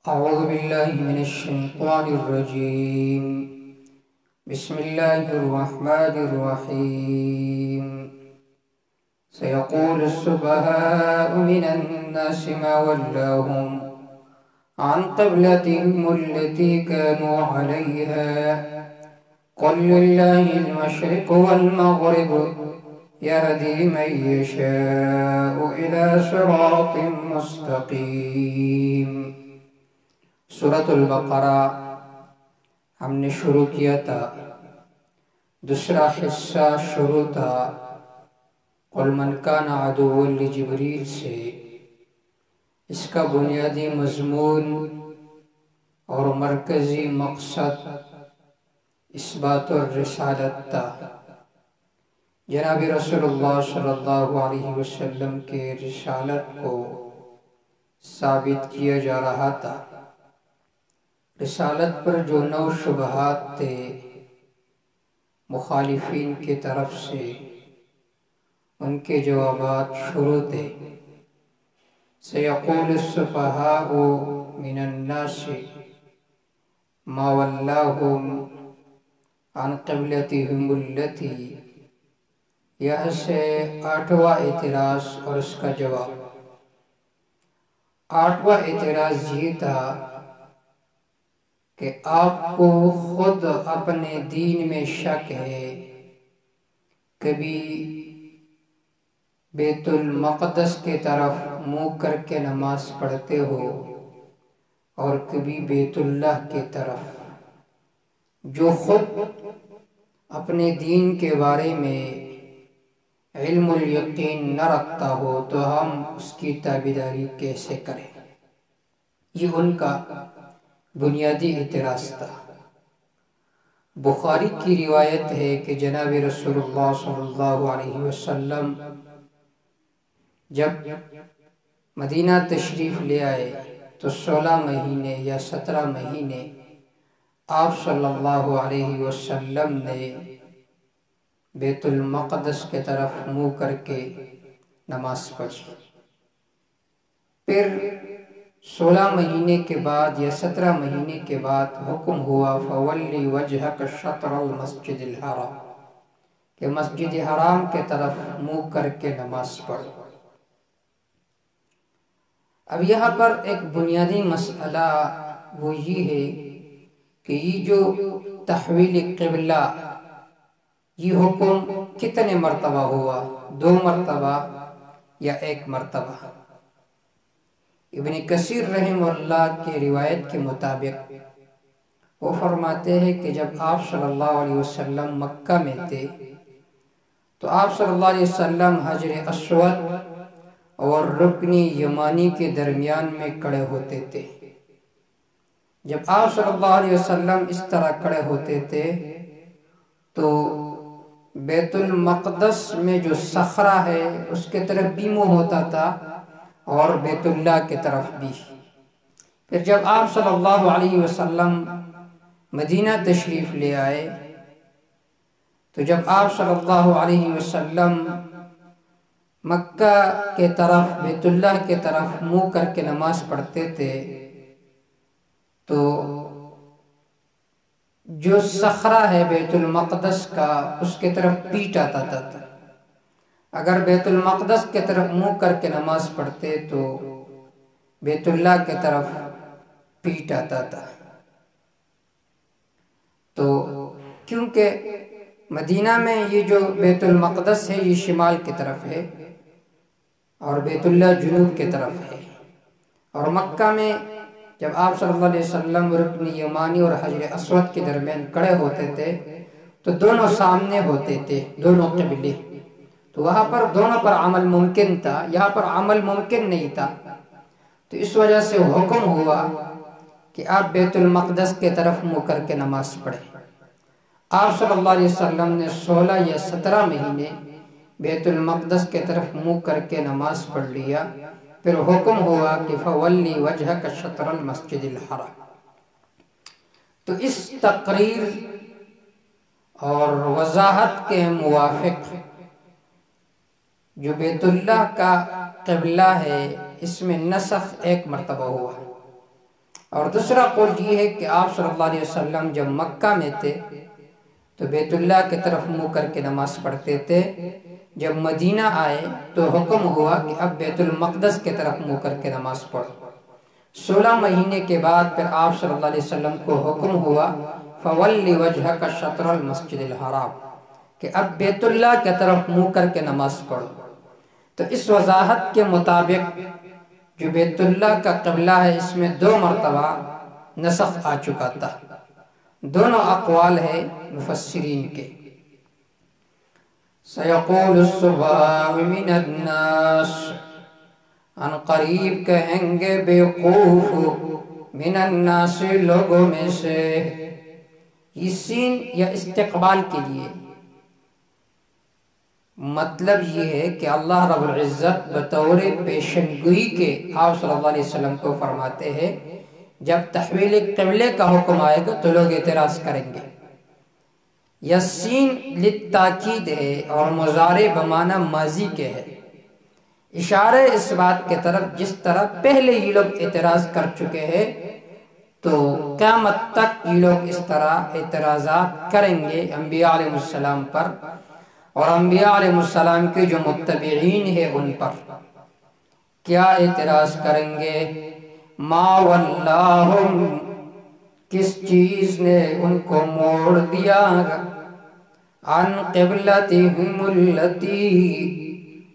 أعوذ بالله من الشيطان الرجيم. بسم الله الرحمن الرحيم. سيقول السفهاء من الناس ما ولاهم عن قبلتهم التي كانوا عليها قل لله المشرق والمغرب يهدي من يشاء إلى صراط مستقيم. سورۃ البقرہ ہم نے شروع کیا تھا، دوسرا حصہ شروع تھا قل من کان عدوا لجبریل سے. اس کا بنیادی مضمون اور مرکزی مقصد اثبات الرسالت تھا. جناب رسول اللہ صلی اللہ علیہ وسلم کے رسالت کو ثابت کیا جا رہا تھا. رسالت پر جو 9 شبہات تھے مخالفین کی طرف سے، ان کے جوابات شروع تھے. سیقول السفہاء من الناس ما ولاهم عن قبلتهم التي، یہ سے 8واں اعتراض اور اس کا جواب. 8واں اعتراض یہ تھا کہ آپ کو خود اپنے دین میں شک ہے. کبھی بیت المقدس کی طرف منہ کر کے نماز پڑھتے ہو اور کبھی بیت اللہ کی طرف. جو خود اپنے دین کے بارے میں علم الیقین نہ رکھتا ہو تو ہم اس کی تابعداری کیسے کریں؟ یہ ان کا بنیادی اعتراض تھا. بخاری کی روایت ہے کہ جناب رسول اللہ صلی اللہ علیہ وسلم جب مدینہ تشریف لے آئے تو 16 مہینے یا 17 مہینے آپ صلی اللہ علیہ وسلم نے بیت المقدس کے طرف منہ کر کے نماز پڑھی. پھر 16 مہینے کے بعد یا 17 مہینے کے بعد حکم ہوا فولی وجہک شطر المسجد الحرام، کہ مسجد حرام کے طرف منہ کر کے نماز پڑھو. اب یہاں پر ایک بنیادی مسئلہ وہ یہ ہے کہ یہ جو تحویل قبلہ، یہ حکم کتنے مرتبہ ہوا؟ 2 مرتبہ یا 1 مرتبہ؟ ابن کثیر رحمہ اللہ کے روایت کے مطابق وہ فرماتے ہیں کہ جب آپ صلی اللہ علیہ وسلم مکہ میں تھے تو آپ صلی اللہ علیہ وسلم حجر اسود اور رکن یمانی کے درمیان میں کھڑے ہوتے تھے. جب آپ صلی اللہ علیہ وسلم اس طرح کھڑے ہوتے تھے تو بیت المقدس میں جو صخرہ ہے اس کے طرف بھی منہ ہوتا تھا اور بیت اللہ کی طرف بھی. پھر جب آپ صلی اللہ علیہ وسلم مدینہ تشریف لے آئے تو جب آپ صلی اللہ علیہ وسلم مکہ کے طرف بیت اللہ کے طرف منہ کر کے نماز پڑھتے تھے تو جو صخرہ ہے بیت المقدس کا اس کے طرف پیٹ آتا تھا. اگر بیت المقدس کے طرف منہ کر کے نماز پڑھتے تو بیت اللہ کے طرف پیٹ آتا تھا. تو کیونکہ مدینہ میں یہ جو بیت المقدس ہے یہ شمال کی طرف ہے اور بیت اللہ جنوب کی طرف ہے، اور مکہ میں جب آپ صلی اللہ علیہ وسلم رکن یمانی اور حجر اسود کے درمیان کھڑے ہوتے تھے تو دونوں سامنے ہوتے تھے، دونوں قبلے. تو وہاں پر دونوں پر عمل ممکن تھا، یہاں پر عمل ممکن نہیں تھا. تو اس وجہ سے حکم ہوا کہ آپ بیت المقدس کے طرف منہ کر کے نماز پڑھیں. آپ صلی اللہ علیہ وسلم نے 16 یا 17 مہینے بیت المقدس کے طرف منہ کر کے نماز پڑھ لیا. پھر حکم ہوا کہ فولی وجہک شطر المسجد الحرام. تو اس تقریر اور وضاحت کے موافق جو بیت اللہ کا قبلہ ہے اس میں نسخ 1 مرتبہ ہوا اور دوسرا قول یہ ہے کہ آپ صلی اللہ علیہ وسلم جب مکہ میں تھے تو بیت اللہ کی طرف منہ کر کے نماز پڑھتے تھے، جب مدینہ آئے تو حکم ہوا کہ اب بیت المقدس کی طرف منہ کر کے نماز پڑھو۔ 16 مہینے کے بعد پھر آپ صلی اللہ علیہ وسلم کو حکم ہوا فَوَلِّ وَجْهَكَ شَطْرَ الْمَسْجِدِ الْحَرَامِ کہ اب بیت اللہ کی طرف منہ کر کے نماز پڑھو۔ تو اس وضاحت کے مطابق جو بیت اللہ کا قبلہ ہے اس میں 2 مرتبہ نسخ آ چکا تھا۔ دونوں اقوال ہے مفسرین کے۔ سَيَقُولُ السُّفَهَاءُ مِنَ النَّاسِ ان قریب کہیں گے بیوقوف من الناس لوگوں میں سے۔ یہ سین یا استقبال کے لیے مطلب یہ ہے کہ اللہ رب العزت بطور پیشنگوئی کے آپ صلی اللہ علیہ وسلم کو فرماتے ہیں جب تحویل قبلے کا حکم آئے گا تو لوگ اعتراض کریں گے۔ یا سین للتاکید ہے اور مضارع بمعنی ماضی کے ہے، اشارہ اس بات کے طرف جس طرح پہلے یہ لوگ اعتراض کر چکے ہیں تو قیامت تک یہ لوگ اس طرح اعتراضات کریں گے انبیاء علیہ السلام پر اور انبیاء علیہ السلام کے جو متبعین ہیں ان پر۔ کیا اعتراض کریں گے؟ ما واللہم کس چیز نے ان کو موڑ دیا، عن قبلتہم التی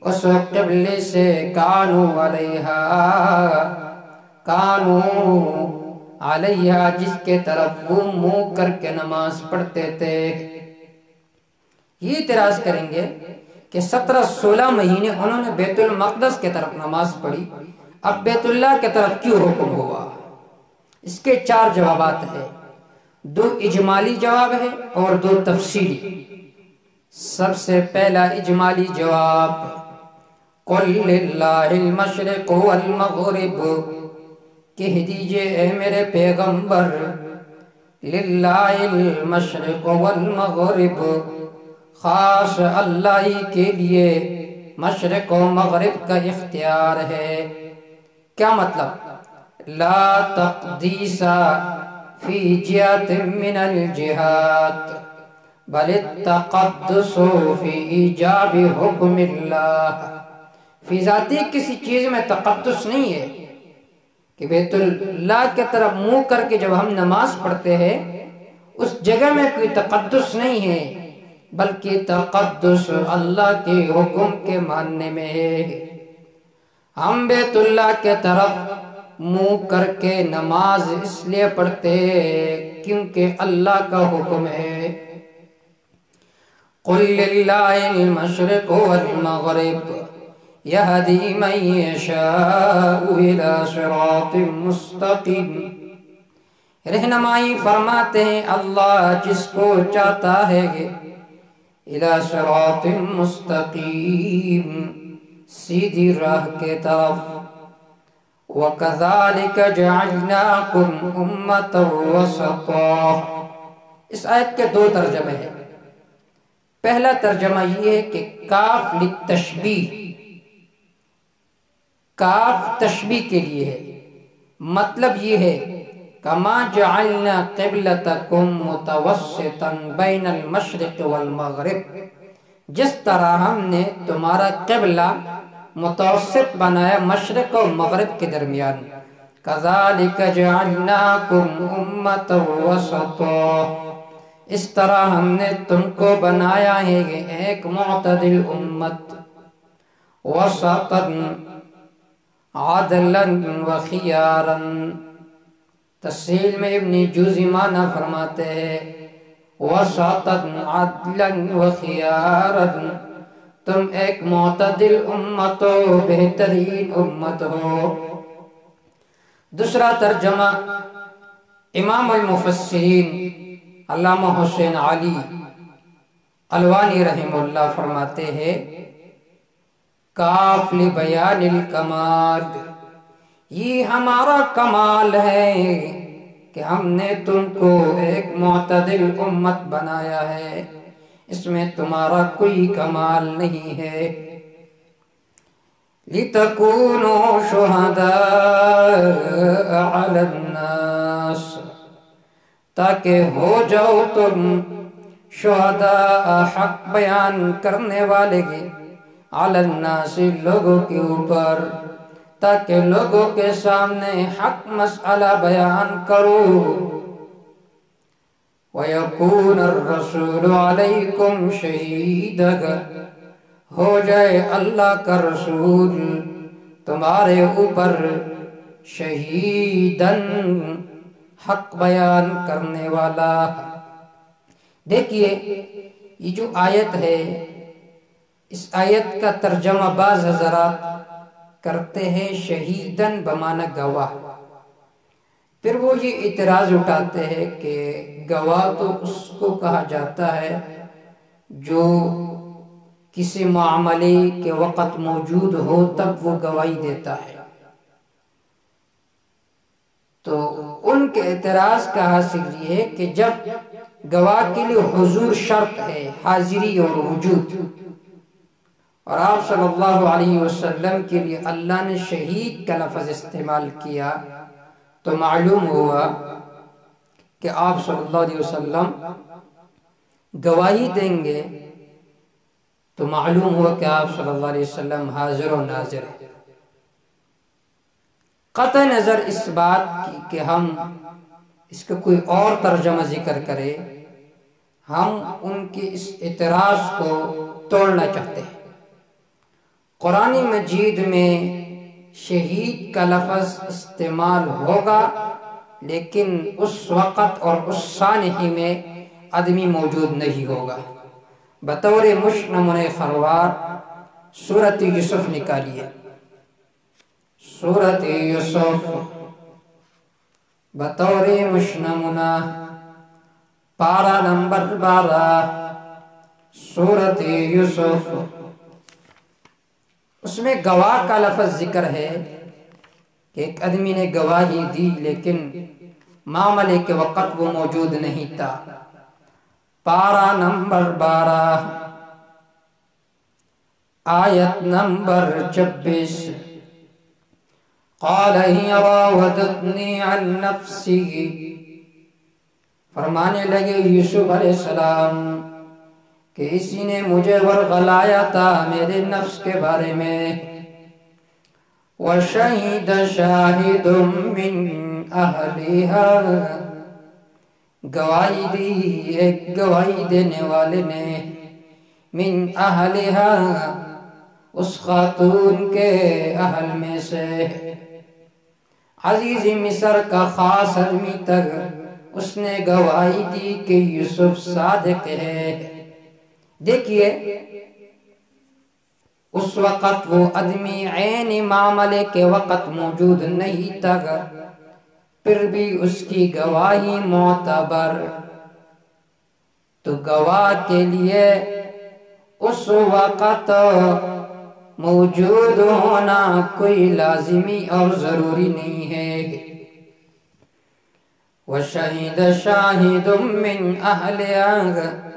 اس قبلے سے، کانو علیہا جس کے طرف وہ منہ کر کے نماز پڑھتے تھے۔ یہ اعتراض کریں گے کہ 17-16 مہینے انہوں نے بیت المقدس کے طرف نماز پڑھی، اب بیت اللہ کے طرف کیوں حکم ہوا؟ اس کے 4 جوابات ہیں، 2 اجمالی جواب ہے اور 2 تفصیلی۔ سب سے پہلا اجمالی جواب، قُلْ لِلَّهِ الْمَشْرِقُ وَالْمَغْرِبُ کہہ دیجئے اے میرے پیغمبر، لِلَّهِ الْمَشْرِقُ وَالْمَغْرِبُ خاص اللہ ہی کے لیے مشرق و مغرب کا اختیار ہے۔ کیا مطلب؟ لا تقدیس فی جہت من الجہات بل التقدس فی ایجاب حکم اللہ۔ فی ذاتی کسی چیز میں تقدس نہیں ہے کہ بیت اللہ کی طرف منہ کر کے جب ہم نماز پڑھتے ہیں اس جگہ میں کوئی تقدس نہیں ہے، بلکہ تقدس اللہ کے حکم کے ماننے میں ہے۔ ہم بیت اللہ کے طرف منہ کر کے نماز اس لیے پڑھتے ہیں کیونکہ اللہ کا حکم ہے۔ قُلْ لِلَّهِ الْمَشْرِقُ وَالْمَغْرِبُ يَهْدِي مَن يَشَاءُ إِلَى صِرَاطٍ مُسْتَقِيمٍ رہنمائی فرماتے ہیں اللہ جس کو چاہتا ہے إِلَى صِرَاطٍ مُسْتَقِيمٍ سیدھی راہ کے طرف۔ وَكَذَلِكَ جَعَلْنَاكُمْ أُمَّةً وَسَطًا اس آیت کے 2 ترجمے ہیں۔ پہلا ترجمہ یہ ہے کہ کاف للتشبیہ، کاف تشبیہ کے لیے ہے، مطلب یہ ہے کما جعلنا قبلتکم متوسطا بین المشرق والمغرب جس طرح ہم نے تمہارا قبلہ متوسط بنایا مشرق اور مغرب کے درمیان، کذالک جعلناکم امۃ وسطا اس طرح ہم نے تم کو بنایا ہے ایک معتدل امت، وسطا عدلا وخیارا تفسیر میں ابن جوزی معنی فرماتے ہیں وسطا عدلا وخیارا تم ایک معتدل امت ہو، بہترین امت ہو۔ دوسرا ترجمہ امام المفسرین علامہ حسین علی الوانی رحمہ اللہ فرماتے ہیں کاف لبیان الکمال یہ ہمارا کمال ہے کہ ہم نے تم کو ایک معتدل امت بنایا ہے، اس میں تمہارا کوئی کمال نہیں ہے۔ لِتَكُونُوا شُهَدَاءَ عَلَى النَّاسِ الناس، تاکہ ہو جاؤ تم شہداء حق بیان کرنے والے علی الناس لوگوں کے اوپر، تاکہ لوگوں کے سامنے حق مسئلہ بیان کرو، وَيَكُونَ الرَّسُولُ عَلَيْكُمْ شَهِيدًا، ہو جائے اللہ کا رسول تمہارے اوپر شہیداً حق بیان کرنے والا۔ دیکھیے یہ جو آیت ہے، اس آیت کا ترجمہ بعض حضرات کرتے ہیں شہیداً بمعنی گواہ، پھر وہ یہ اعتراض اٹھاتے ہیں کہ گواہ تو اس کو کہا جاتا ہے جو کسی معاملے کے وقت موجود ہو تب وہ گواہی دیتا ہے۔ تو ان کے اعتراض کا حاصل یہ ہے کہ جب گواہ کے لیے حضور شرط ہے، حاضری اور وجود، اور آپ صلی اللہ علیہ وسلم کے لیے اللہ نے شہید کا لفظ استعمال کیا، تو معلوم ہوا کہ آپ صلی اللہ علیہ وسلم گواہی دیں گے، تو معلوم ہوا کہ آپ صلی اللہ علیہ وسلم حاضر و ناظر ہیں۔ قطع نظر اس بات کی کہ ہم اس کا کوئی اور ترجمہ ذکر کریں، ہم ان کے اس اعتراض کو توڑنا چاہتے ہیں۔ قرآن مجید میں شہید کا لفظ استعمال ہوگا، لیکن اس وقت اور اس سانحے میں آدمی موجود نہیں ہوگا۔ بطور نمونہ خروار سورۃ یوسف نکالیے، سورۃ یوسف بطور نمونہ پارہ نمبر 12 سورۃ یوسف، اس میں گواہ کا لفظ ذکر ہے کہ ایک آدمی نے گواہی دی لیکن معاملے کے وقت وہ موجود نہیں تھا۔ پارہ نمبر 12 آیت نمبر 26، قال ہی راودتنی عن نفسی، فرمانے لگے یوسف علیہ السلام کہ اسی نے مجھے ورغلایا تھا میرے نفس کے بارے میں۔ وَشَهِدَ شَاهِدٌ مِّنْ أَهْلِهَا، گواہی دی ایک گواہی دینے والے نے، من أَهْلِهَا اس خاتون کے اہل میں سے، عزیز مصر کا خاص آدمی تک اس نے گواہی دی کہ یوسف صادق ہے۔ دیکھیے اس وقت وہ آدمی عین معاملے کے وقت موجود نہیں تھا، پھر بھی اس کی گواہی معتبر۔ تو گواہ کے لیے اس وقت موجود ہونا کوئی لازمی اور ضروری نہیں ہے۔ وَشَهِدَ شَاهِدٌ مِّنْ أَهْلِهَا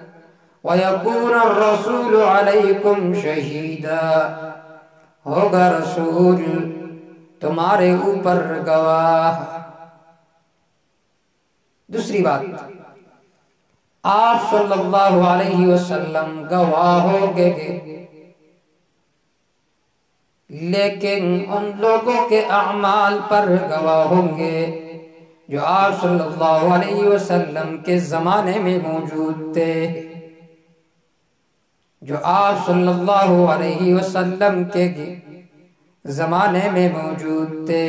وَيَكُونَ الرَّسُولُ عَلَيْكُمْ شَهِيدًا، ہوگا رسول تمہارے اوپر گواہ۔ دوسری بات، آپ صلی اللہ علیہ وسلم گواہ ہوں گے، لیکن ان لوگوں کے اعمال پر گواہ ہوں گے جو آپ صلی اللہ علیہ وسلم کے زمانے میں موجود تھے، جو آپ صلی اللہ علیہ وسلم کے زمانے میں موجود تھے۔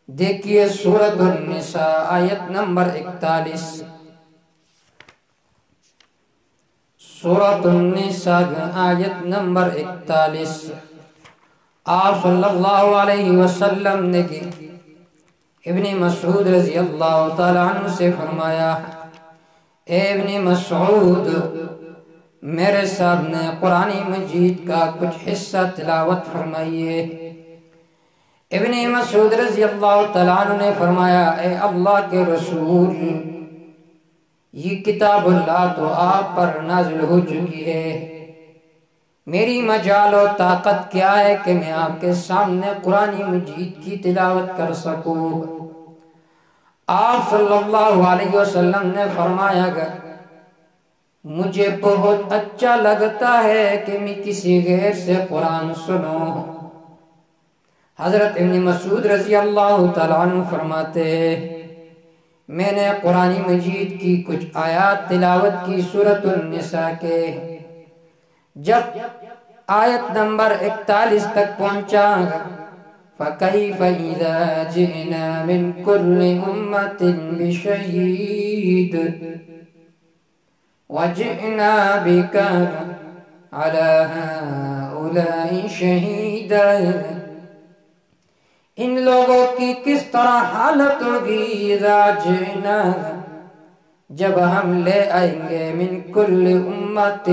دیکھیے سورۃ النساء آیت نمبر 41، سورۃ النساء آیت نمبر 41، آپ صلی اللہ علیہ وسلم نے ابن مسعود رضی اللہ تعالیٰ عنہ سے فرمایا، اے ابن مسعود میرے سامنے قرآن مجید کا کچھ حصہ تلاوت فرمائیے۔ ابن مسعود رضی اللہ تعالیٰ عنہ نے فرمایا، اے اللہ کے رسول، یہ کتاب اللہ تو آپ پر نازل ہو چکی ہے، میری مجال و طاقت کیا ہے کہ میں آپ کے سامنے قرآن مجید کی تلاوت کر سکوں۔ آپ صلی اللہ علیہ وسلم نے فرمایا کہ مجھے بہت اچھا لگتا ہے کہ میں کسی غیر سے قرآن سنوں۔ حضرت ابن مسعود رضی اللہ تعالیٰ عنہ فرماتے میں نے قرآن مجید کی کچھ آیات تلاوت کی سورۃ النساء کے، جب آیت نمبر 41 تک پہنچا فَكَيْفَ إِذَا جِئْنَا مِنْ كُلِّ أُمَّةٍ بِشَهِيدٍ وَجِئْنَا بِكَ عَلَى هَؤُلَاءِ شَهِيدًا، ان لوگوں کی کس طرح حالت ہوگی اذا جئنا، جب ہم لے آئیں گے من کل امت،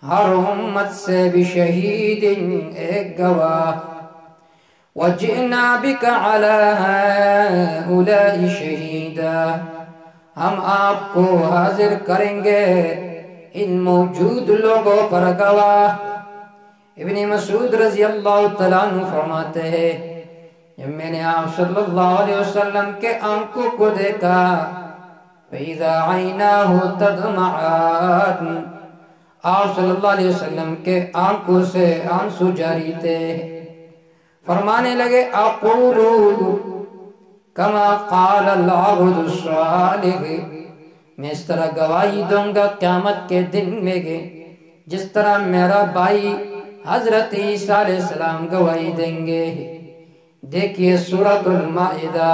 ہر امت سے بشہید ایک گواہ، وجئنا بک علی ہؤلاء شہیدا، ہم آپ کو حاضر کریں گے ان موجود لوگوں پر گواہ۔ ابن مسعود رضی اللہ تعالیٰ عنہ فرماتے ہیں جب میں نے آپ صلی اللہ علیہ وسلم کے آنکھوں کو دیکھا فَإِذَا عَيْنَاهُ تَدْمَعَانِ، آپ صلی اللہ علیہ وسلم کے آنکھوں سے آنسو جاری تھے، فرمانے لگے اقول کما قال العبد الصالح، میں اس طرح گواہی دوں گا قیامت کے دن میں جس طرح میرا بھائی حضرت عیسیٰ علیہ السلام گواہی دیں گے۔ دیکھیے سورۃ المائدہ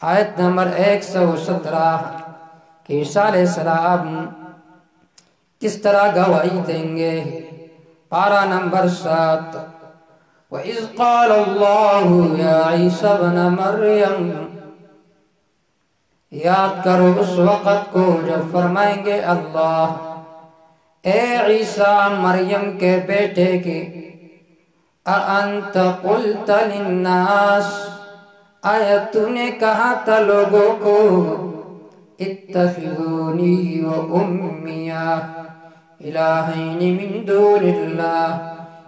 آیت نمبر 117 کہ عیسیٰ علیہ السلام کس طرح گواہی دیں گے۔ پارہ نمبر 7 وَإِذْ قَالَ اللَّهُ يَا عِيسَى ابْنَ مَرْيَمَ، یاد کرو اس وقت کو جب فرمائیں گے اللہ اے عیسیٰ مریم کے بیٹے کی، اَأَنْتَ قُلْتَ لِلنَّاسِ، آیا تو نے کہا تھا لوگوں کو اتخذونی وَأُمِّيَ الہین من دون اللہ،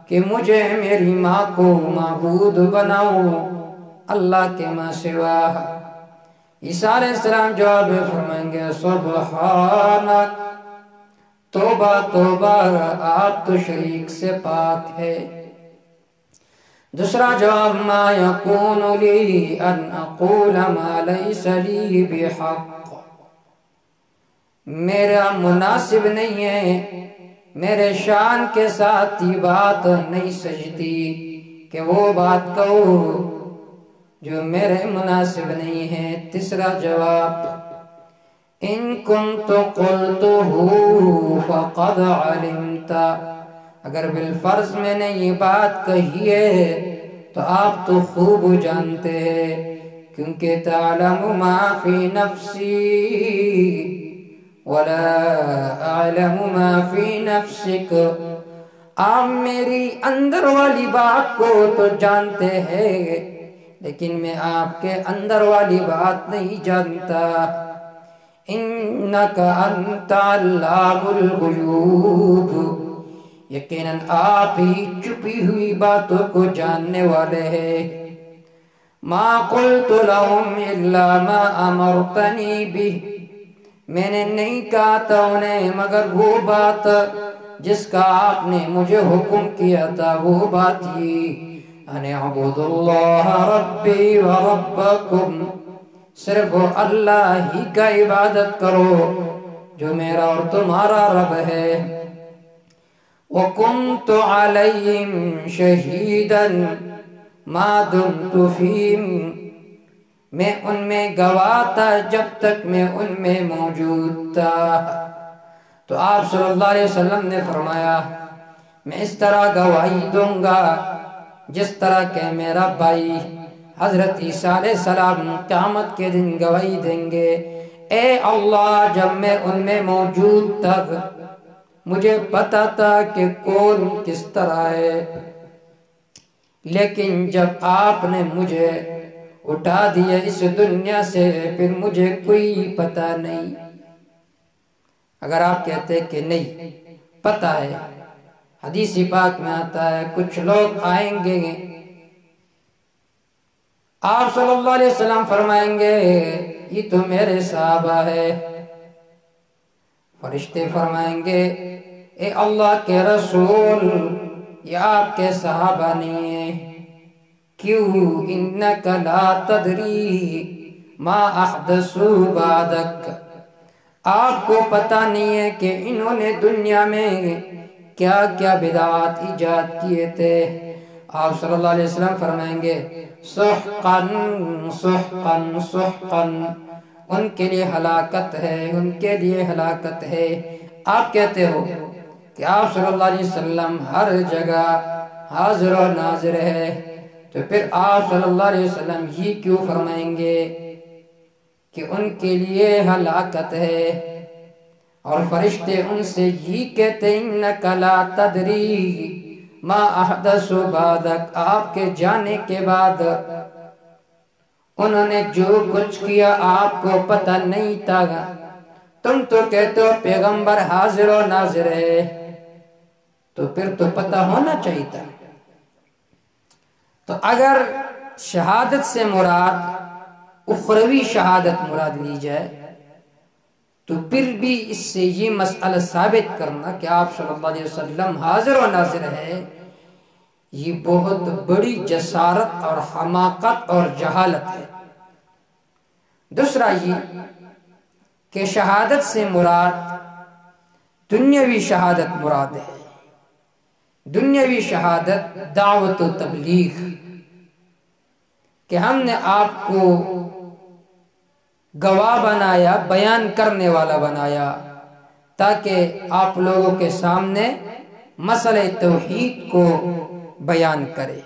کہ مجھے میری ماں کو معبود بناؤ اللہ کے ماں سوا۔ عیسیٰ علیہ السلام جواب فرمائیں گے سبحانک، توبہ توبہ آپ تو شریک سے پاک ہے۔ دوسرا جواب ما یکون لی ان اقول ما لیس لی بحق، میرا مناسب نہیں ہے، میرے شان کے ساتھ یہ بات نہیں سجتی کہ وہ بات کہو جو میرے مناسب نہیں ہے۔ تیسرا جواب ان کنت قلتہ فقد علمت، اگر بالفرض میں نے یہ بات کہی ہے تو آپ تو خوب جانتے ہیں، کیونکہ تعلم ما فی نفسی ولا اعلم ما فی نفسک، آپ میری اندر والی بات کو تو جانتے ہیں لیکن میں آپ کے اندر والی بات نہیں جانتا۔ انک انت علام الغیوب، یقیناً آپ ہی چھپی ہوئی باتوں کو جاننے والے ہیں۔ ما قلت لهم الا ما امرتنی بہ، میں نے نہیں کہا تھا انہیں مگر وہ بات جس کا آپ نے مجھے حکم کیا تھا، وہ بات یہ ان اعبدوا اللہ ربی و ربکم، صرف اللہ ہی کا عبادت کرو جو میرا اور تمہارا رب ہے۔ وَكُنْتُ عَلَيْهِمْ شَهِيدًا مَا دُمْتُ فِيهِمْ، میں ان میں گواہ تھا جب تک میں ان میں موجود تھا۔ تو آپ صلی اللہ علیہ وسلم نے فرمایا میں اس طرح گواہی دوں گا جس طرح کہ میرا بھائی حضرت عیسیٰ علیہ السلام قیامت کے دن گواہی دیں گے اے اللہ جب میں ان میں موجود تھا مجھے پتا تھا کہ کون کس طرح ہے، لیکن جب آپ نے مجھے اٹھا دیا اس دنیا سے پھر مجھے کوئی پتہ نہیں۔ اگر آپ کہتے کہ نہیں پتہ ہے، حدیث پاک میں آتا ہے کچھ لوگ آئیں گے آپ صلی اللہ علیہ وسلم فرمائیں گے یہ تو میرے صحابہ ہے۔ فرشتے فرمائیں گے اے اللہ کے رسول یہ آپ کے صحابہ نہیں ہیں، کیوں؟ انک لا تدری ما احدثوا بعدک، آپ کو پتہ نہیں ہے کہ انہوں نے دنیا میں کیا کیا بدعات ایجاد کیے تھے۔ آپ صلی اللہ علیہ وسلم فرمائیں گے سحقاً سحقاً سحقاً، ان کے لیے ہلاکت ہے، ان کے لیے ہلاکت ہے۔ آپ کہتے ہو کہ آپ صلی اللہ علیہ وسلم ہر جگہ حاضر و ناظر ہے، تو پھر آپ صلی اللہ علیہ وسلم یہ کیوں فرمائیں گے کہ ان کے لیے ہلاکت ہے؟ اور فرشتے ان سے یہ کہتے انک لا تدری ما احدث بعدک، آپ کے جانے کے بعد انہوں نے جو کچھ کیا آپ کو پتہ نہیں تھا، تم تو کہتے ہو پیغمبر حاضر و ناظر ہے، تو پھر تو پتہ ہونا چاہیے تھا۔ تو اگر شہادت سے مراد اخروی شہادت مراد لی جائے تو پھر بھی اس سے یہ مسئلہ ثابت کرنا کہ آپ صلی اللہ علیہ وسلم حاضر و ناظر ہے، یہ بہت بڑی جسارت اور حماقت اور جہالت ہے۔ دوسرا یہ کہ شہادت سے مراد دنیاوی شہادت مراد ہے۔ دنیاوی شہادت دعوت و تبلیغ، کہ ہم نے آپ کو گواہ بنایا، بیان کرنے والا بنایا، تاکہ آپ لوگوں کے سامنے مسئلہ توحید کو بیان کرے۔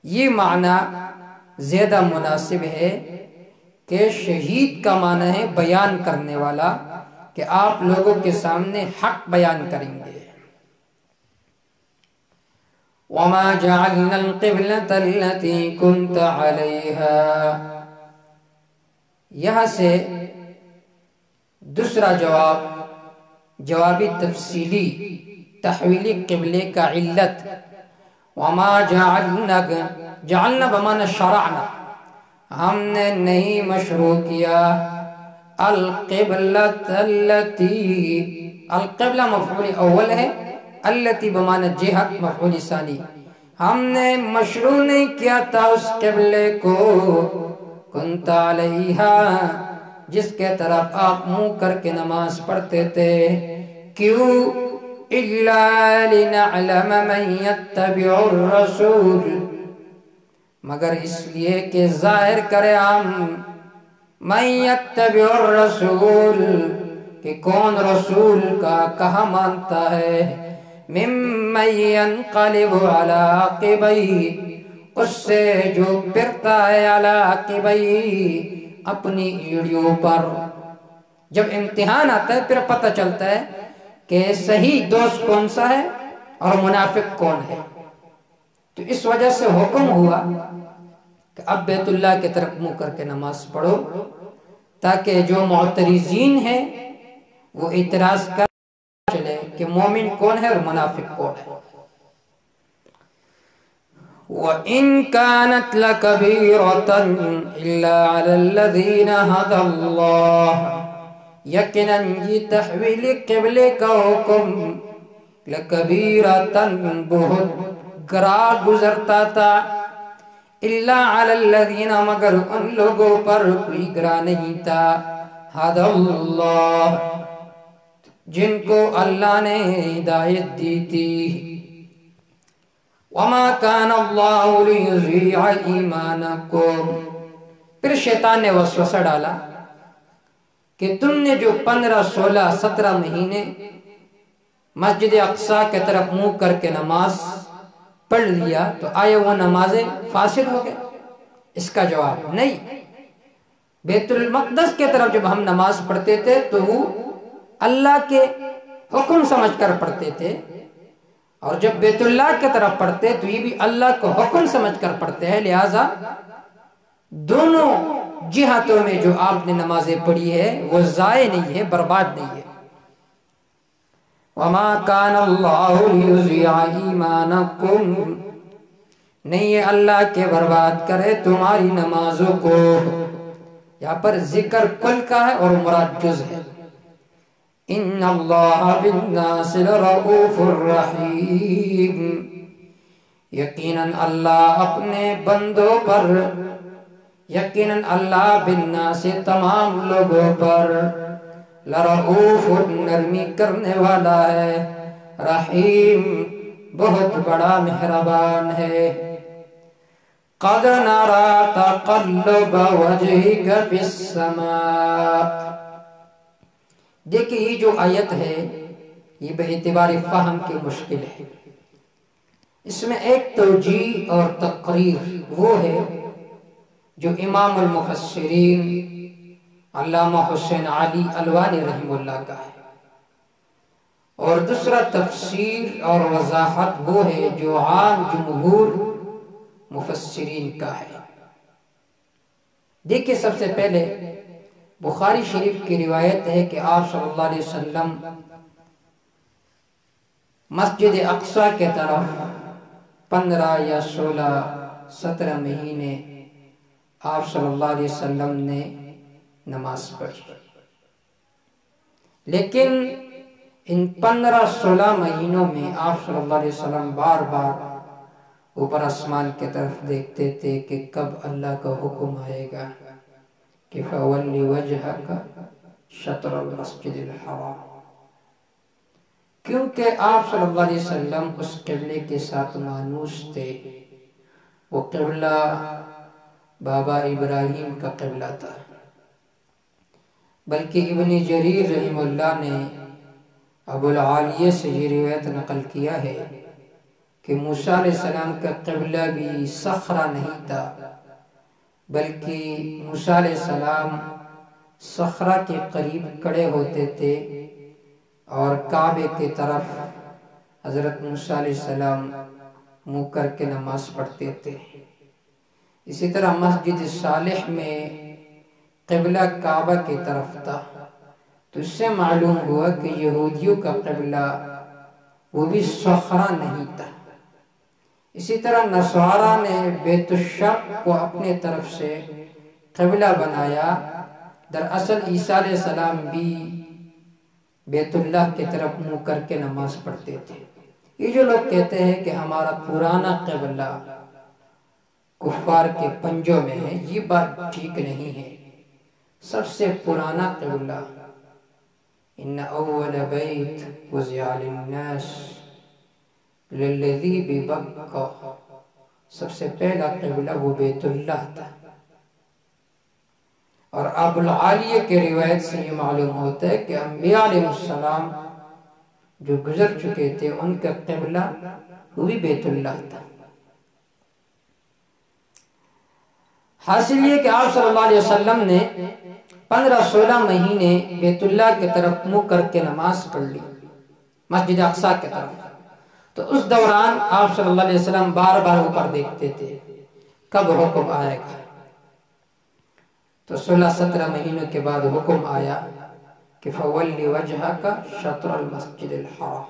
یہ معنی زیادہ مناسب ہے کہ شہید کا معنی ہے بیان کرنے والا، کہ آپ لوگوں کے سامنے حق بیان کریں گے۔ وَمَا جَعَلْنَا الْقِبْلَةَ الَّتِي كُنْتَ عَلَيْهَا، یہاں سے دوسرا جوابی تفصیلی تحویل قبلے کا علت، وما جعلنا بمعنی شرعنا، ہم نے نہیں مشروع کیا، القبلۃ التی، القبلہ مفعول اول ہے، التی بمعنی جہت مفعول ثانی، ہم نے مشروع نہیں کیا تھا اس قبلے کو، کنت علیہا، جس کے طرف آپ منہ کر کے نماز پڑھتے تھے، کیوں؟ اِلَّا لِنَعْلَمَ مَنْ يَتَّبِعُ الرَّسُولِ، مگر اس لیے کہ ظاہر کرے ہم مَنْ يَتَّبِعُ الرَّسُولِ، کہ کون رسول کا کہا مانتا ہے، مِمَّنْ يَنْقَلِبُ عَلَىٰ عَقِبَيْهِ، اس سے جو پھرتا ہے عَلَىٰ عَقِبَيْهِ، اپنی ایڑیوں پر۔ جب امتحان آتا ہے پھر پتہ چلتا ہے کہ صحیح دوست کون سا ہے اور منافق کون ہے۔ تو اس وجہ سے حکم ہوا کہ اب بیت اللہ کی طرف منہ کر کے نماز پڑھو، تاکہ جو معترضین ہیں وہ اعتراض کر چلے کہ مومن کون ہے اور منافق کون ہے۔ وَإِن كَانَتْ لَكَبِيرَةً إِلَّا عَلَى الَّذِينَ هَدَى اللَّهُ، یقیناً یہ تحویل قبلے کا حکم لَكَبِيرَةً بہت گرا گزرتا تھا، إِلَّا عَلَى الَّذِينَ مگر ان لوگوں پر کوئی گرا نہیں تھا، هَدَى اللَّهُ جن کو اللہ نے ہدایت دی تھی۔ وَمَا كَانَ اللَّهُ لِيُضِيعَ إِيمَانَكُمْ، پھر شیطان نے وسوسہ ڈالا کہ تم نے جو 15 16 17 مہینے مسجد اقصی کے طرف منہ کر کے نماز پڑھ لیا، تو آیا وہ نمازیں فاسد ہو گئے؟ اس کا جواب نہیں۔ بیت المقدس کے طرف جب ہم نماز پڑھتے تھے تو وہ اللہ کے حکم سمجھ کر پڑھتے تھے، اور جب بیت اللہ کی طرف پڑھتے تو یہ بھی اللہ کو حکم سمجھ کر پڑھتے ہیں، لہٰذا دونوں جہتوں میں جو آپ نے نمازیں پڑھی ہے وہ ضائع نہیں ہے، برباد نہیں ہے۔ وَمَا كَانَ اللَّهُ لِيُضِيعَ إِيمَانَكُمْ، نہیں یہ اللہ کے برباد کرے تمہاری نمازوں کو۔ یہاں پر ذکر کل کا ہے اور مراد جز ہے۔ ان اللہ بالناس لرؤوف الرحیم، یقیناً اللہ اپنے بندوں پر، یقیناً اللہ بالناس تمام لوگوں پر، لرؤوف نرمی کرنے والا ہے، رحیم بہت بڑا مہربان ہے۔ قد نرى تقلب وجهك في السماء، دیکھیں یہ جو آیت ہے یہ بے اعتبار فہم کی مشکل ہے۔ اس میں ایک توجیہ اور تقریر وہ ہے جو امام المفسرین علامہ حسین علی الوانی رحمہ اللہ کا ہے، اور دوسرا تفسیر اور وضاحت وہ ہے جو عام جمہور مفسرین کا ہے۔ دیکھیں سب سے پہلے بخاری شریف کی روایت ہے کہ آپ صلی اللہ علیہ وسلم مسجد اقصی کے طرف 15 یا 16 17 مہینے آپ صلی اللہ علیہ وسلم نے نماز پڑھی، لیکن ان 15-16 مہینوں میں آپ صلی اللہ علیہ وسلم بار بار اوپر آسمان کی طرف دیکھتے تھے کہ کب اللہ کا حکم آئے گا کہ فَوَلِّ وَجْهَكَ شَطْرَ الْمَسْجِدِ الْحَرَامِ، کیونکہ آپ صلی اللہ علیہ وسلم اس قبلے کے ساتھ مانوس تھے۔ وہ قبلہ بابا ابراہیم کا قبلہ تھا، بلکہ ابن جریر رحمہ اللہ نے ابو العالیہ سے یہ روایت نقل کیا ہے کہ موسیٰ علیہ السلام کا قبلہ بھی صخرہ نہیں تھا، بلکہ موسیٰ علیہ السلام صخرہ کے قریب کھڑے ہوتے تھے اور کعبے کی طرف حضرت موسیٰ علیہ السلام منہ کر کے نماز پڑھتے تھے۔ اسی طرح مسجد صالح میں قبلہ کعبہ کی طرف تھا، تو اس سے معلوم ہوا کہ یہودیوں کا قبلہ وہ بھی صخرہ نہیں تھا۔ اسی طرح نصارہ نے بیت الشرق کو اپنے طرف سے قبلہ بنایا، دراصل عیسیٰ علیہ السلام بھی بیت اللہ کی طرف منہ کر کے نماز پڑھتے تھے۔ یہ جو لوگ کہتے ہیں کہ ہمارا پرانا قبلہ کفار کے پنجوں میں ہے، یہ بات ٹھیک نہیں ہے۔ سب سے پرانا قبلہ ان اول بیت وضع للناس للذی ببکہ، سب سے پہلا قبلہ وہ بیت اللہ تھا۔ اور ابو العالیہ کے روایت سے یہ معلوم ہوتا ہے کہ انبیاء علیہ السلام جو گزر چکے تھے ان کا قبلہ وہ بھی بیت اللہ تھا۔ حاصل یہ کہ آپ صلی اللہ علیہ وسلم نے 15-16 مہینے بیت اللہ کی طرف منہ کر کے نماز پڑھ لی، مسجد اقصی کی طرف۔ تو اس دوران آپ صلی اللہ علیہ وسلم بار بار اوپر دیکھتے تھے کب حکم آئے گا۔ تو 16-17 مہینوں کے بعد حکم آیا کہ فَوَلِّ وَجْهَكَ شَطْرَ الْمَسْجِدِ الْحَرَامِ،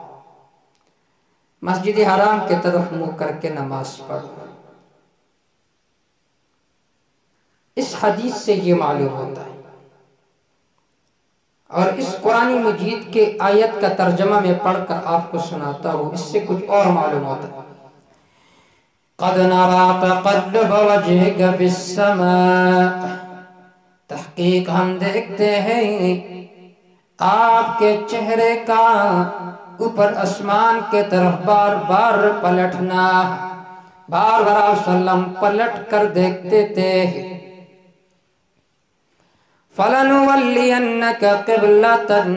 مسجد حرام کی طرف منہ کر کے نماز پڑھو۔ اس حدیث سے یہ معلوم ہوتا ہے، اور اس قرآن مجید کے آیت کا ترجمہ میں پڑھ کر آپ کو سناتا ہوں، اس سے کچھ اور معلوم ہوتا ہے۔ قَدْ نَرَى تَقَلُّبَ وَجْهِكَ فِي السَّمَاءِ، تحقیق ہم دیکھتے ہیں آپ کے چہرے کا اوپر آسمان کے طرف بار بار پلٹنا، بار بار آپ صلی اللہ علیہ وسلم پلٹ کر دیکھتے تھے۔ فَلَنُوَلِّيَنَّكَ قِبْلَةً،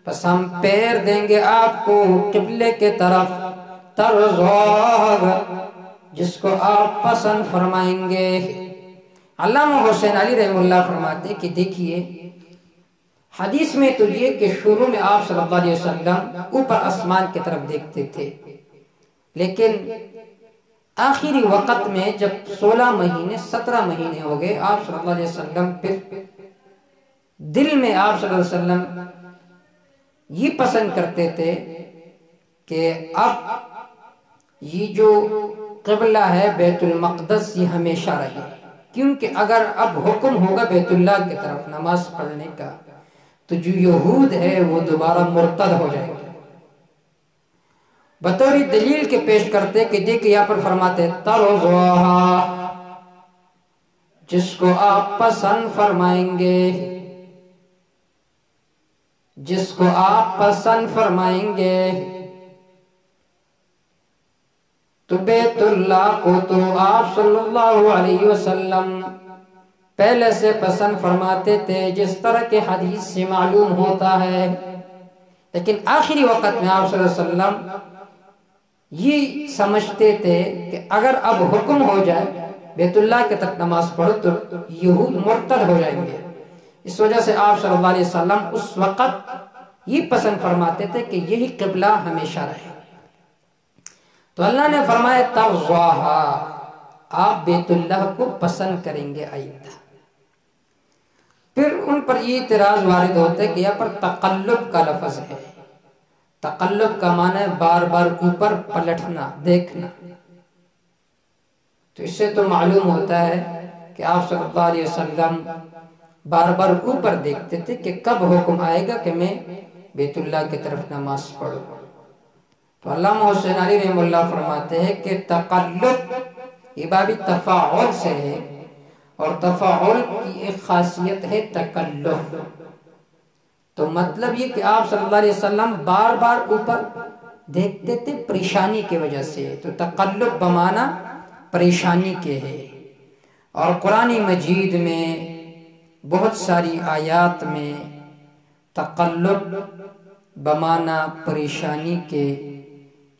پس ہم پیر دیں گے آپ کو قبلے کے طرف، تَرْضَاهَا، جس کو آپ پسند فرمائیں گے۔ علامہ حسین علی رحمہ اللہ فرماتے کہ دیکھیے حدیث میں تو یہ کہ شروع میں آپ صلی اللہ علیہ وسلم اوپر آسمان کی طرف دیکھتے تھے، لیکن آخری وقت میں جب 16 مہینے 17 مہینے ہو گئے، آپ صلی اللہ علیہ وسلم پھر دل میں آپ صلی اللہ علیہ وسلم یہ پسند کرتے تھے کہ اب یہ جو قبلہ ہے بیت المقدس یہ ہمیشہ رہے، کیونکہ اگر اب حکم ہوگا بیت اللہ کی طرف نماز پڑھنے کا تو جو یہود ہے وہ دوبارہ مرتد ہو جائے گا۔ بطور دلیل کے پیش کرتے کہ دیکھ یہاں پر فرماتے ترضاها، جس کو آپ پسند فرمائیں گے، جس کو آپ پسند فرمائیں گے، تو بیت اللہ کو تو آپ صلی اللہ علیہ وسلم پہلے سے پسند فرماتے تھے، جس طرح کے حدیث سے معلوم ہوتا ہے، لیکن آخری وقت میں آپ صلی اللہ علیہ وسلم یہ سمجھتے تھے کہ اگر اب حکم ہو جائے بیت اللہ کے طرف نماز پڑھو تو یہود مرتد ہو جائیں گے، اس وجہ سے آپ صلی اللہ علیہ وسلم اس وقت یہ پسند فرماتے تھے کہ یہی قبلہ ہمیشہ رہے۔ تو اللہ نے فرمایا ترضاها، آپ بیت اللہ کو پسند کریں گے آئندہ۔ پھر ان پر یہ اعتراض وارد ہوتا ہے کہ یہاں پر تقلب کا لفظ ہے، تقلب کا معنی ہے بار بار اوپر پلٹنا، دیکھنا، تو اس سے تو معلوم ہوتا ہے کہ آپ صلی اللہ علیہ وسلم بار بار اوپر دیکھتے تھے کہ کب حکم آئے گا کہ میں بیت اللہ کی طرف نماز پڑھوں۔ تو علامہ حسین علی رحمہ اللہ فرماتے ہیں کہ تقلب یہ باب تفاعل سے ہے، اور تفاعل کی ایک خاصیت ہے تکلف، تو مطلب یہ کہ آپ صلی اللہ علیہ وسلم بار بار اوپر دیکھتے تھے پریشانی کی وجہ سے، تو تقلب بمانا پریشانی کے ہے۔ اور قرآن مجید میں بہت ساری آیات میں تقلب بمانا پریشانی کے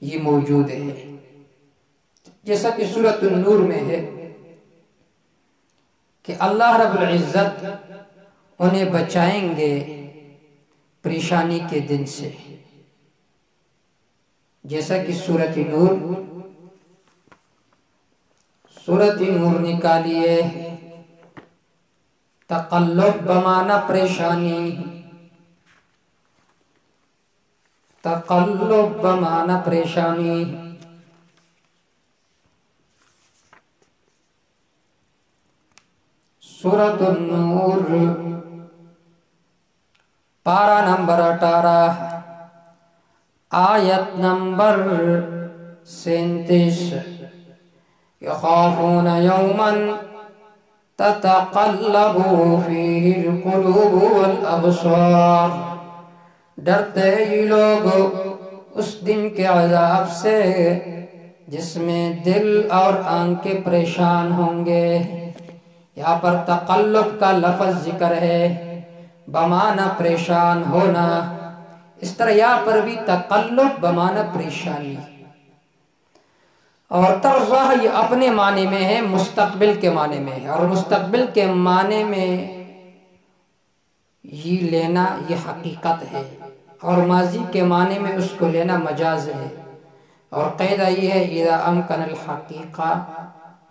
یہ موجود ہے، جیسا کہ سورۃ النور میں ہے کہ اللہ رب العزت انہیں بچائیں گے پریشانی کے دن سے، جیسا کہ سورۃ نور نکالیے، تقلب بمانا پریشانی، تقلب بمانا پریشانی، سورۃ النور پارہ نمبر 18 آیت نمبر 37، یخافون یوما تتقلب فیہ القلوب والابصار، ڈرتے یہ لوگ اس دن کے عذاب سے جس میں دل اور آنکھیں پریشان ہوں گے۔ یہاں پر تقلب کا لفظ ذکر ہے بمانا پریشان ہونا، اس طرح یہاں پر بھی تقلب بمانا پریشانی۔ اور ترضاہ یہ اپنے معنی میں ہے، مستقبل کے معنی میں ہے، اور مستقبل کے معنی میں یہ لینا یہ حقیقت ہے، اور ماضی کے معنی میں اس کو لینا مجاز ہے، اور قاعدہ یہ ہے اذا امکن الحقیقہ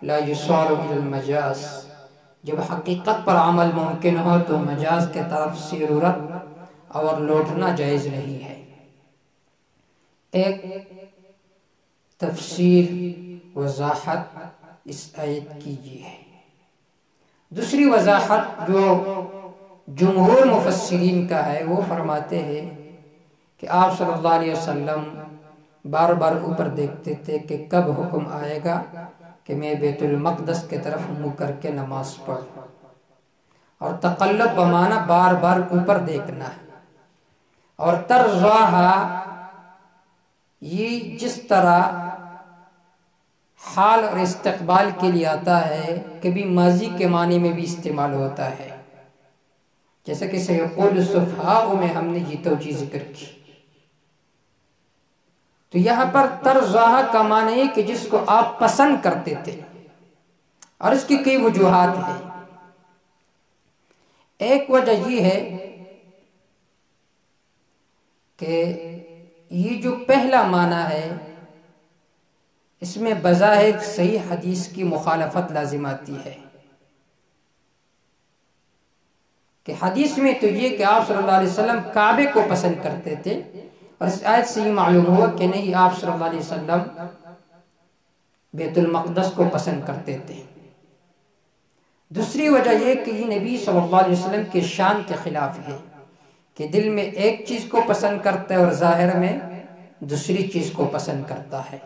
لا یصار الى المجاز، جب حقیقت پر عمل ممکن ہو تو مجاز کے طرف ضرورت اور لوٹنا جائز نہیں ہے۔ ایک تفسیر وضاحت اس آیت کی یہ ہے۔ دوسری وضاحت جو جمہور مفسرین کا ہے وہ فرماتے ہیں کہ آپ صلی اللہ علیہ وسلم بار بار اوپر دیکھتے تھے کہ کب حکم آئے گا کہ میں بیت المقدس کے طرف منہ کر کے نماز پڑھوں، اور تقلب بمانا بار بار اوپر دیکھنا ہے، اور ترضاہا یہ جس طرح حال اور استقبال کے لیے آتا ہے کبھی ماضی کے معنی میں بھی استعمال ہوتا ہے، جیسا کہ سیقول السفہاء میں ہم نے یہ توجیہ ذکر کی۔ تو یہاں پر ترضاہا کا معنی ہے کہ جس کو آپ پسند کرتے تھے، اور اس کی کئی وجوہات ہیں۔ ایک وجہ یہ ہے کہ یہ جو پہلا معنی ہے اس میں بظاہر صحیح حدیث کی مخالفت لازم آتی ہے، کہ حدیث میں تو یہ کہ آپ صلی اللہ علیہ وسلم کعبے کو پسند کرتے تھے، اور اس آیت سے یہ معلوم ہوا کہ نہیں، آپ صلی اللہ علیہ وسلم بیت المقدس کو پسند کرتے تھے۔ دوسری وجہ یہ کہ یہ نبی صلی اللہ علیہ وسلم کے شان کے خلاف ہے کہ دل میں ایک چیز کو پسند کرتا ہے اور ظاہر میں دوسری چیز کو پسند کرتا ہے۔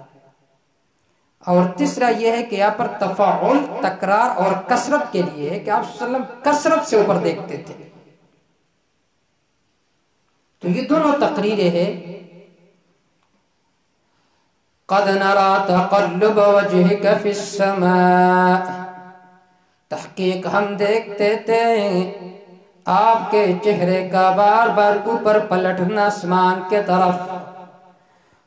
اور تیسرا یہ ہے کہ یہاں پر تفاعل، تکرار اور کثرت کے لیے ہے کہ آپ صلی اللہ علیہ وسلم کثرت سے اوپر دیکھتے تھے۔ تو یہ دونوں تقریریں ہیں۔ قَدْ نَرَى تَقَلُّبَ وَجْهِكَ فِي السَّمَاءِ، تحقیق ہم دیکھتے تھے آپ کے چہرے کا بار بار اوپر پلٹنا آسمان کے طرف۔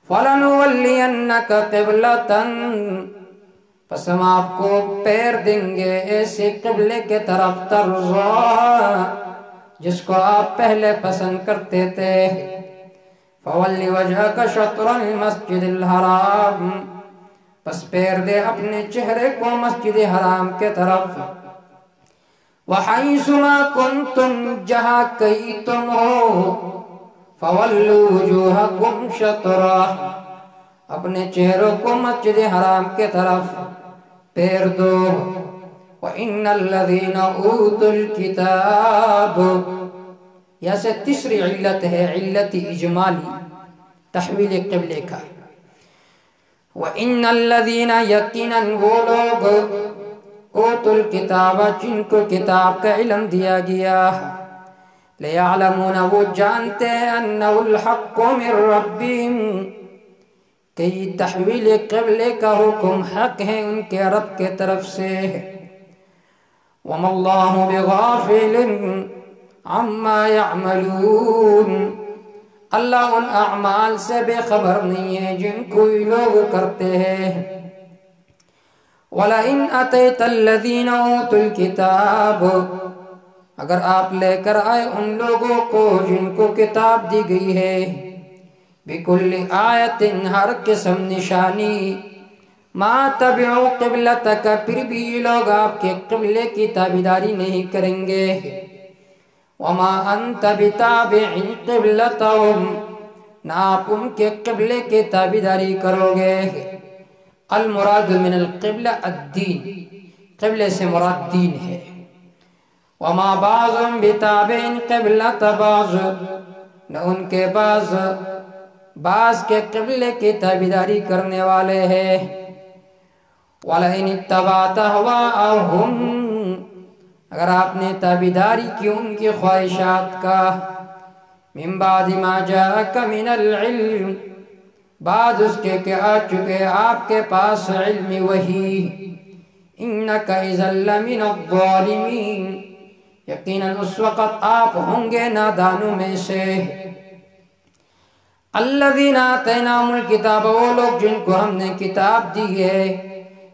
فَلَنُوَلِّيَنَّكَ قِبْلَةً، پس ہم آپ کو پیر دیں گے ایسے قبلے کے طرف ترضاها، جس کو آپ پہلے پسند کرتے تھے۔ فَوَلِّ وَجْهَكَ شَطْرَ الْمَسْجِدِ الْحَرَامِ، پس پیر دے اپنے چہرے کو مسجد حرام کے طرف۔ وَحَيْثُ مَا كُنْتُمْ، جہاں کہیں تم ہو، فَوَلُّوا وُجُوهَكُمْ شَطْرَهُ، اپنے چہروں کو مسجد حرام کے طرف پیر دو۔ وَإِنَّ الَّذِينَ أُوتُوا الْكِتَابَ، یہ سے تیسری علت ہے، علت اجمالی تحویل قبلے کا۔ وَإِنَّ الَّذِينَ، یقیناً وہ لوگ، اوتوا الکتاب، جن کو کتاب کا علم دیا گیا، لِيَعْلَمُونَ، وہ جانتے ہیں، أَنَّهُ الْحَقُّ مِنْ رَبِّهِمْ، کہ یہ تحویل قبلے کا حکم حق ہے ان کے رب کے طرف سے۔ وَمَا اللَّهُ بِغَافِلٍ عَمَّا يَعْمَلُونَ، اللہ ان اعمال سے بے خبر نہیں ہے جن کو یہ لوگ کرتے ہیں۔ وَلَئِنْ أَتَيْتَ الَّذِينَ أُوتُوا الْكِتَابَ، اگر آپ لے کر آئے ان لوگوں کو جن کو کتاب دی گئی ہے، بِكُلِّ آیَةٍ، ہر قسم نشانی، مَا تَبِعُوا قِبْلَتَكَ، پھر بھی یہ لوگ آپ کے قبلے کی تابعداری نہیں کریں گے۔ وَمَا أَنْتَ بِتَابِعٍ قِبْلَتَهُمْ، نہ آپ ان کے قبلے کی تابعداری کرو گے۔ المراد من القبلہ الدین، قبلے سے مراد دین ہے۔ وَمَا بَعْضٌ بِتَابِعٍ قِبْلَةَ بَعْضٍ، نہ ان کے بعض کے قبلے کی تابعداری کرنے والے ہیں۔ وَلَئِنِ اتَّبَعْتَ أَهْوَاءَهُمْ، اگر آپ نے تابعداری کی ان کی خواہشات کا، مِن بَعْدِ مَا جَاءَكَ مِنَ الْعِلْمِ، بعد اس کے کہ آ چکے آپ کے پاس علم وحی، إِنَّكَ إِذًا لَّمِنَ الظَّالِمِينَ، یقیناً اس وقت آپ ہوں گے نادانوں میں سے۔ الَّذِينَ آتَيْنَاهُمُ الْكِتَابَ، وہ لوگ جن کو ہم نے کتاب دی ہے،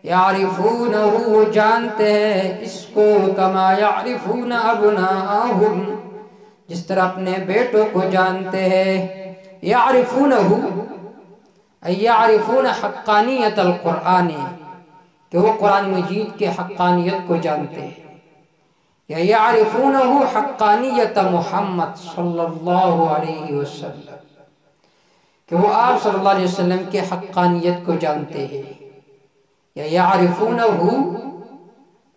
يَعْرِفُونَهُ، وہ جانتے ہیں اس کو، كَمَا يَعْرِفُونَ أَبْنَاءَهُمْ، جس طرح اپنے بیٹوں کو جانتے ہیں۔ يَعْرِفُونَهُ، أي يَعْرِفُونَ حقانیت القرآن، کہ وہ قرآن مجید کے حقانیت کو جانتے ہیں۔ یا يَعْرِفُونَهُ حقانیت محمد صلی اللہ علیہ وسلم، کہ وہ آپ صلی اللہ علیہ وسلم کے حقانیت کو جانتے ہیں۔ یا يَعْرِفُونَهُ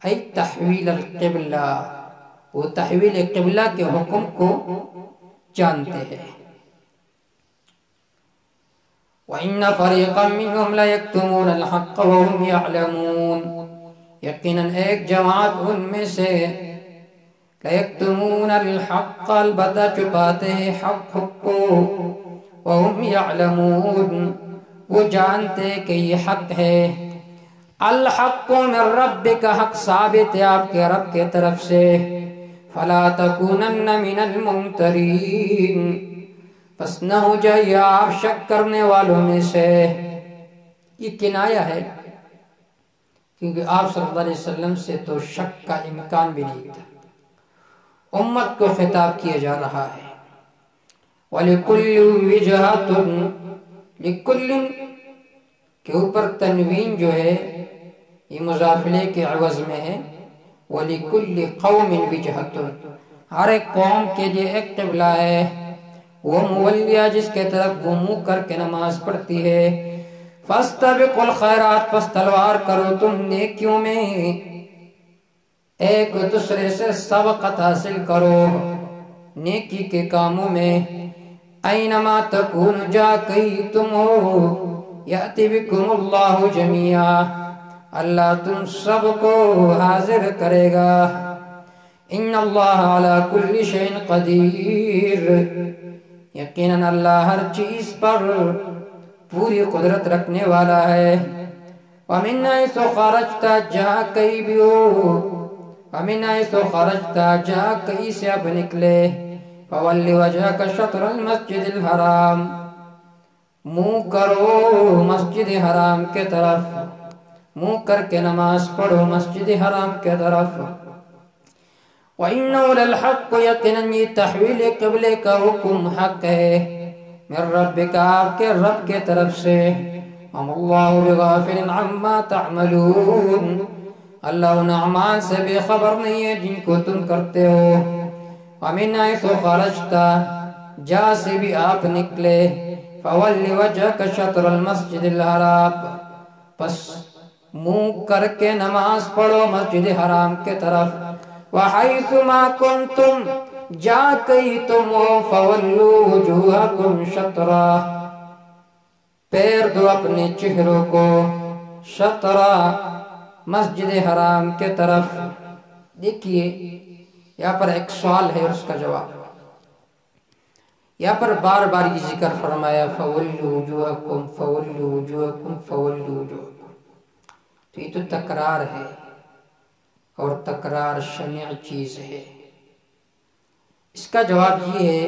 ای تحویل القبلہ، وہ تحویل قبلہ کے حکم کو جانتے ہیں۔ وَإِنَّ فَرِيقًا مِّنْهُمْ لَيَكْتُمُونَ الْحَقَّ وَهُمْ يَعْلَمُونَ، یقیناً ایک جماعت ان میں سے، لَيَكْتُمُونَ الْحَقَّ، البتہ چھپاتے ہیں حق کو، وَهُمْ يَعْلَمُونَ، وہ جانتے کہ یہ حق ہے۔ الحق من ربک، حق ثابت ہے آپ کے رب کے طرف سے۔ فلا تکونن من الممترین، پس نہ ہو جائیے آپ شک کرنے والوں میں سے۔ یہ کنایہ ہے کیونکہ آپ صلی اللہ علیہ وسلم سے تو شک کا امکان بھی نہیں تھا، امت کو خطاب کیا جا رہا ہے۔ وَلِكُلِّ وِجْهَةٌ، لِكُلِّ کے اوپر تنوین جو ہے یہ مضافلے کے عوض میں ہے۔ وَلِكُلِّ قَوْمٍ وِجْهَةٌ، ہر ایک قوم کے لیے ایک قبلہ ہے، وہ مولیہ جس کے طرف وہ منہ کر کے نماز پڑھتی ہے۔ فاستبقوا الخیرات، پس تلوار کرو تم نیکیوں میں، ایک دوسرے سے سبقت حاصل کرو نیکی کے کاموں میں۔ اینما تکون، جا کہیں تم ہو، یأتی بکم اللہ جمیعا، اللہ تم سب کو حاضر کرے گا۔ ان اللہ علی کل شیء قدیر، یقیناً اللہ ہر چیز پر پوری قدرت رکھنے والا ہے۔ وَمِنْ حَيْثُ خَرَجْتَ، جہاں کہیں بھی ہو، وَمِنْ حَيْثُ خَرَجْتَ، جہاں کہیں سے اب نکلے، فَوَلِّ وَجْهَكَ شَطْرَ الْمَسْجِدِ الْحَرَامِ، منہ کرو مسجد حرام کے طرف، منہ کر کے نماز پڑھو مسجد حرام کے طرف۔ وَإِنَّهُ لَلْحَقُّ، یقیناً یہ تحویل قبلے کا حکم حق ہے، من ربک، آپ کے رب کے طرف سے۔ وَمَا اللَّهُ بِغَافِلٍ عَمَّا تَعْمَلُونَ، اللہ ان اعمال سے بے خبر نہیں ہے جن کو تم کرتے ہو۔ وَمِنْ حَيْثُ خَرَجْتَ، جہاں سے بھی آپ نکلے، فَوَلِّ وَجْهَكَ شَطْرَ الْمَسْجِدِ الْحَرَامِ، پس منہ کر کے نماز پڑھو مسجد حرام کے طرف۔ وَحَيْثُ مَا كُنْتُمْ، جہاں کہیں تم ہو، فَوَلُّوا وُجُوهَكُمْ شَطْرَهُ، پیر دو اپنے چہروں کو، شطرہ مسجد حرام کے طرف۔ دیکھیے یہاں پر ایک سوال ہے اور اس کا جواب، یہاں پر بار بار یہ ذکر فرمایا فَوَلُّوا وُجُوهَكُمْ فَوَلُّوا وُجُوهَكُمْ فَوَلُّوا وُجُوهَكُمْ، تو یہ تو تکرار ہے، اور تکرار شنیع چیز ہے۔ اس کا جواب یہ ہے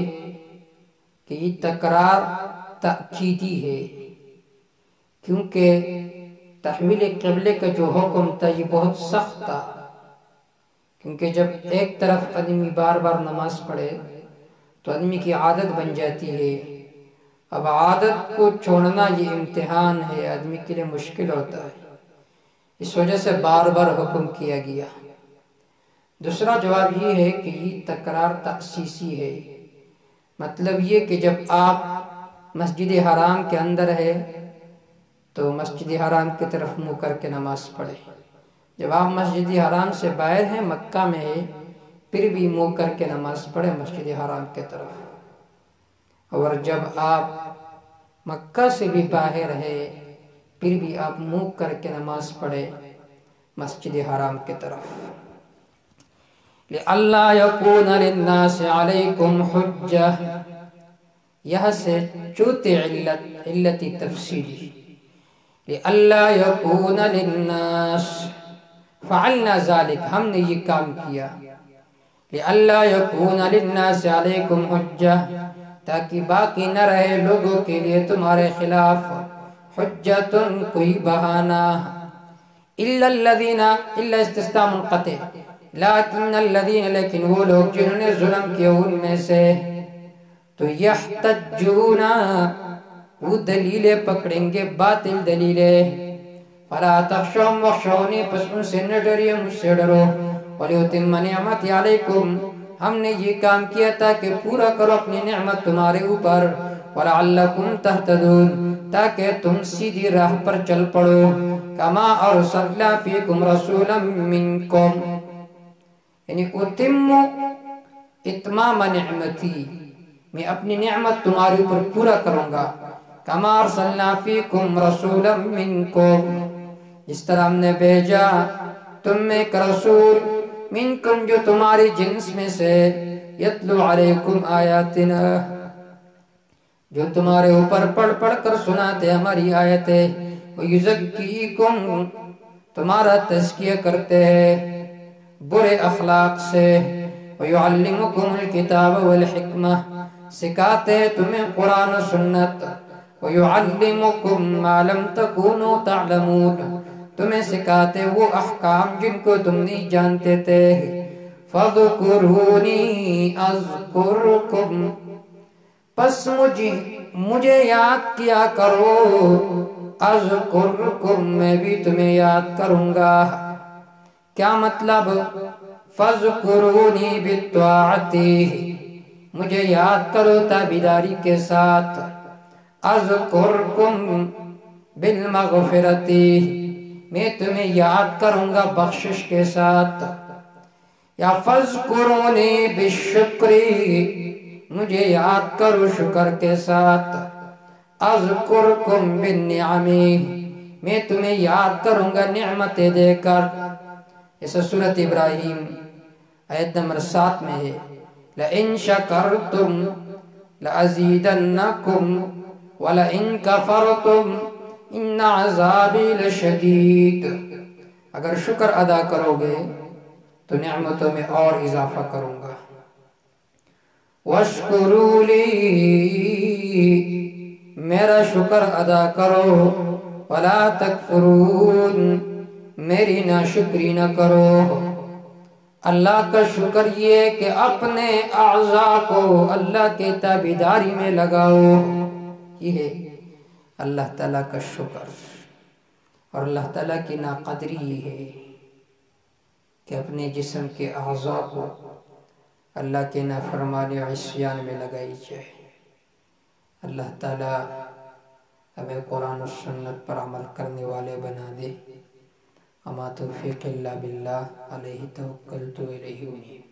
کہ یہ تکرار تأکیدی ہے، کیونکہ تحویل قبلے کا جو حکم تھا یہ بہت سخت تھا، کیونکہ جب ایک طرف آدمی بار بار نماز پڑھے تو آدمی کی عادت بن جاتی ہے، اب عادت کو چھوڑنا یہ امتحان ہے، آدمی کے لیے مشکل ہوتا ہے، اس وجہ سے بار بار حکم کیا گیا۔ دوسرا جواب یہ ہے کہ یہ تکرار تأسیسی ہے، مطلب یہ کہ جب آپ مسجد حرام کے اندر ہے تو مسجد حرام کی طرف منہ کر کے نماز پڑھے، جب آپ مسجد حرام سے باہر ہیں، مکہ میں ہے، پھر بھی منہ کر کے نماز پڑھے مسجد حرام کے طرف، اور جب آپ مکہ سے بھی باہر ہے پھر بھی آپ منہ کر کے نماز پڑھے مسجد حرام کی طرف۔ لِأَلَّا يَكُونَ لِلنَّاسِ عَلَيْكُمْ حُجَّةٌ، یہاں سے چوتھی علت تفصیلی، لِأَلَّا يَكُونَ لِلنَّاسِ، فعلنا ذالک، ہم نے یہ کام کیا، لِأَلَّا يَكُونَ لِلنَّاسِ عَلَيْكُمْ حُجَّةٌ، تاکہ باقی نہ رہے لوگوں کے لیے تمہارے خلاف حجتن کوئی بہانہ، إِلَّا الَّذِينَ، إِلَّا استثناء منقطع، لیکن الذین، لیکن وہ لوگ جنہوں نے ظلم کیا ان میں سے، تو یحتجون، وہ دلیلیں پکڑیں گے، باطل دلیلیں، فلا تخشوهم واخشونی، پس ان سے نہ ڈریے مجھ سے ڈرو، وَلِيُتِمَّ نِعْمَتِي عَلَيْكُمْ، ہم نے یہ کام کیا تاکہ پورا کرو اپنی نعمت تمہارے اوپر، وَلَعَلَّكُمْ تَهْتَدُونَ، تاکہ تم سیدھی راہ پر چل پڑو، كَمَا أَرْسَلْنَا فِيكُمْ رَسُولًا مِّنْكُمْ، یعنی اتم اتمام نعمتی، میں اپنی نعمت تمہارے اوپر پورا کروں گا، كَمَا أَرْسَلْنَا فِيكُمْ رَسُولًا مِّنْكُمْ، جس طرح ہم نے بھیجا تم میں ایک رسول، منکم جو تمہاری جنس میں سے، یتلو علیکم آیاتنا، جو تمہارے اوپر پڑھ پڑھ کر سناتے ہماری آیتیں، وَيُزَكِّيكُمْ، تمہارا تزکیہ کرتے ہیں برے اخلاق سے، وَيُعَلِّمُكُمُ الْكِتَابَ وَالْحِكْمَةِ، سکھاتے ہیں تمہیں قرآن و سنت، وَيُعَلِّمُكُمْ مَا لَمْ تَكُونُوا تَعْلَمُونَ، تمہیں سکھاتے وہ احکام جن کو تم نہیں جانتے تھے، فَاذْكُرُونِي أَذْكُرْكُمْ، پس مجھے یاد کیا کرو، اذکرکم، میں بھی تمہیں یاد کروں گا۔ کیا مطلب؟ فَاذْكُرُونِي بِالطَّاعَةِ، مجھے یاد کرو تابعداری کے ساتھ، اذکرکم، بالمغفرتی، میں تمہیں یاد کروں گا بخشش کے ساتھ، یا فذکرونی بالشکری، مجھے یاد کرو شکر کے ساتھ، اذکرکم بالنعمی، میں تمہیں یاد کروں گا نعمتیں دے کر۔ اس سورۃ ابراہیم آیت نمبر 7 میں ہے، لَإِن شَكَرْتُمْ لَأَزِيدَنَّكُمْ وَلَإِن كَفَرْتُمْ إِنَّ عَذَابِي لَشَدِيدٌ، اگر شکر ادا کرو گے تو نعمتوں میں اور اضافہ کروں گا۔ وَاشْكُرُوا لِي، میرا شکر ادا کرو، وَلَا تَكْفُرُونَ، میری ناشکری نہ کرو۔ اللہ کا شکر یہ ہے کہ اپنے اعضاء کو اللہ کے تابعداری میں لگاؤ، یہ ہے اللہ تعالیٰ کا شکر۔ اور اللہ تعالیٰ کی ناقدری یہ ہے کہ اپنے جسم کے اعضاء کو اللہ کے نافرمانی و عصیان میں لگائی جائے۔ اللہ تعالیٰ ہمیں قرآن و سنت پر عمل کرنے والے بنا دے۔ وما توفیق الا باللہ، علیہ توکلت و الیہ انیب۔